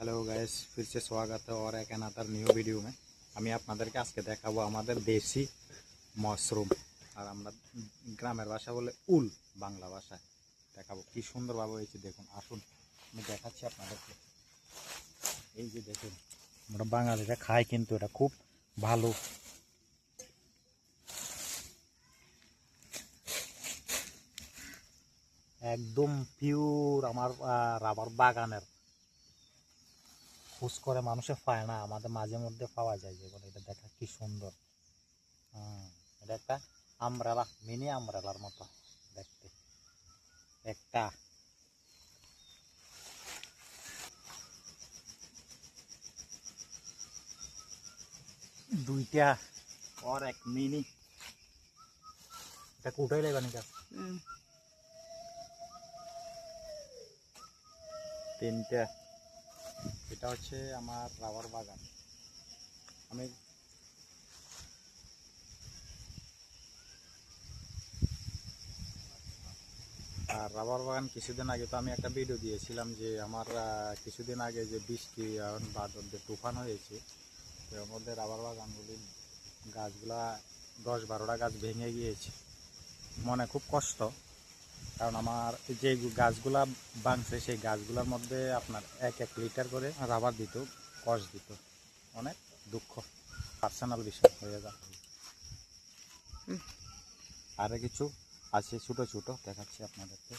Hello guys, फिर से स्वागत है और एक अनदर न्यू वीडियो में। আমি আপনাদেরকে আজকে দেখাবো আমাদের দেশি মাশরুম, আর আমরা গ্রামের ভাষা বলে উল, বাংলা ভাষায় দেখাবো কি সুন্দরভাবে হয়েছে। দেখুন, আসুন আমি দেখাচ্ছি আপনাদেরকে। এই যে দেখুন, আমরা বাঙালিরা খাই, কিন্তু এটা খুব ভালো। একদম পিওর আমার রাবার বাগানের খোঁজ করে মানুষে পায় না, আমাদের মাঝে মধ্যে পাওয়া যায়। যেগুলো এটা দেখা কি সুন্দর। এটা একটা আমব্রেলা, মিনি আমব্রেলার মতো দেখতে। একটা দুইটা और एक মিনি। এটা কোথায় লাগবে নাকি? তিনটা। এটা হচ্ছে আমার রাবার বাগান। আমি আর রাবার বাগান কিছুদিন আগে তো আমি একটা ভিডিও দিয়েছিলাম যে আমার কিছুদিন আগে যে বৃষ্টি বাদল যে তুফান হয়েছে, এর মধ্যে রাবার বাগানগুলি গাছগুলা 10-12টা গাছ ভেঙে গিয়েছে। মনে খুব কষ্ট, কারণ আমার যে গাছগুলা ভাঙছে সেই গাছগুলোর মধ্যে আপনার 1 লিটার করে রাবার দিত, কষ দিত। অনেক দুঃখ, পার্সোনাল বিষয় হয়ে যায়। আর কিছু আছে ছোট ছোট, দেখাচ্ছি আপনাদেরকে।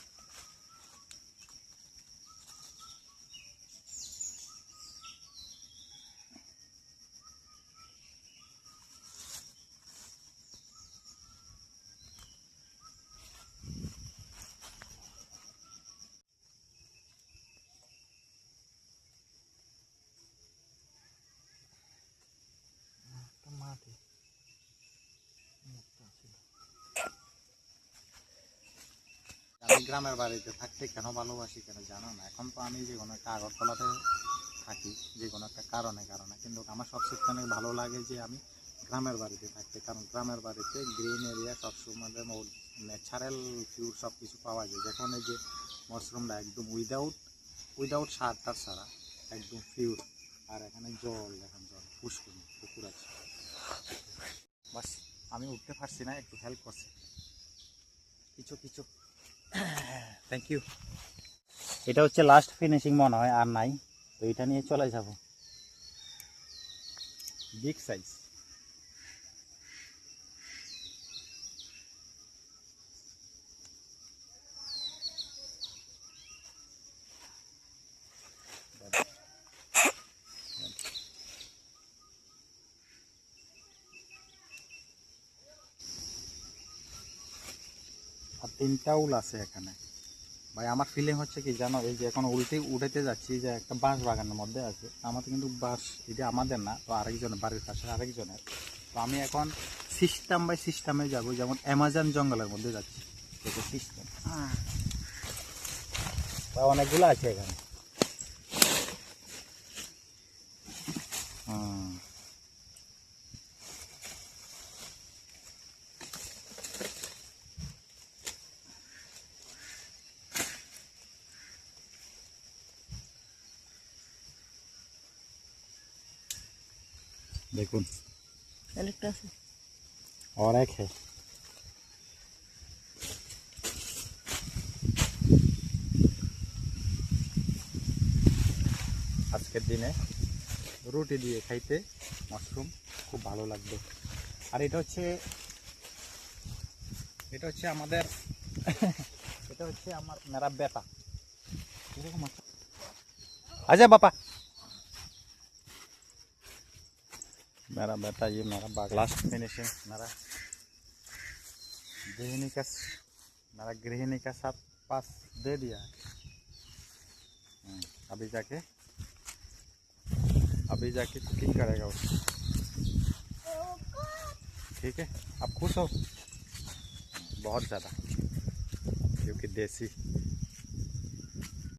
আমি গ্রামের বাড়িতে থাকতে কেন ভালোবাসি কেন জানো না? এখন তো আমি যে কোনো একটা আগরতলাতে থাকি, যে কোনো একটা কারণে, কিন্তু আমার সবচেয়ে ভালো লাগে যে আমি গ্রামের বাড়িতে থাকতে। কারণ গ্রামের বাড়িতে গ্রিন এরিয়া, সবসময় ন্যাচারাল পিওর সব কিছু পাওয়া যায়। যখন এই যে মাশরুমটা একদম উইদাউট সার টার ছাড়া একদম পিওর। আর এখানে জল, দেখেন জল, পুকুর আছে। বাস আমি উঠতে পারছি না, একটু হেল্প করছি কিছু। Thank you. এটা হচ্ছে লাস্ট ফিনিশিং মনে হয়, আর নাই তো। এটা নিয়ে চলে যাব। Big size. আর 3টা উল আছে এখানে। ভাই আমার ফিলিং হচ্ছে কি জানো, এই যে এখন উঠাইতে যাচ্ছি, যে একটা বাঁশ বাগানের মধ্যে আছে। আমাদের কিন্তু বাঁশ, এটা আমাদের না, তো আরেকজনের বাড়ির পাশে আরেকজনের। তো আমি এখন সিস্টেম বাই সিস্টেমে যাবো, যেমন অ্যামাজন জঙ্গলের মধ্যে যাচ্ছি। সিস্টেম অনেকগুলো আছে এখানে। দেখুন और एक है। আজকের দিনে রুটি দিয়ে খাইতে মাশরুম খুব ভালো লাগবে। আর এটা হচ্ছে আমাদের এটা হচ্ছে আমার মেরা বেটা। এরকম আছে। আচ্ছা বাপা, मेरा बेटा, ये मेरा बाग। लास्ट फिनिशिंग मेरा गृहिणी का साथ पास दे दिया है। अभी जाके कुकिंग करेगा उसको। ठीक है, आप खुश हो बहुत ज़्यादा, क्योंकि देसी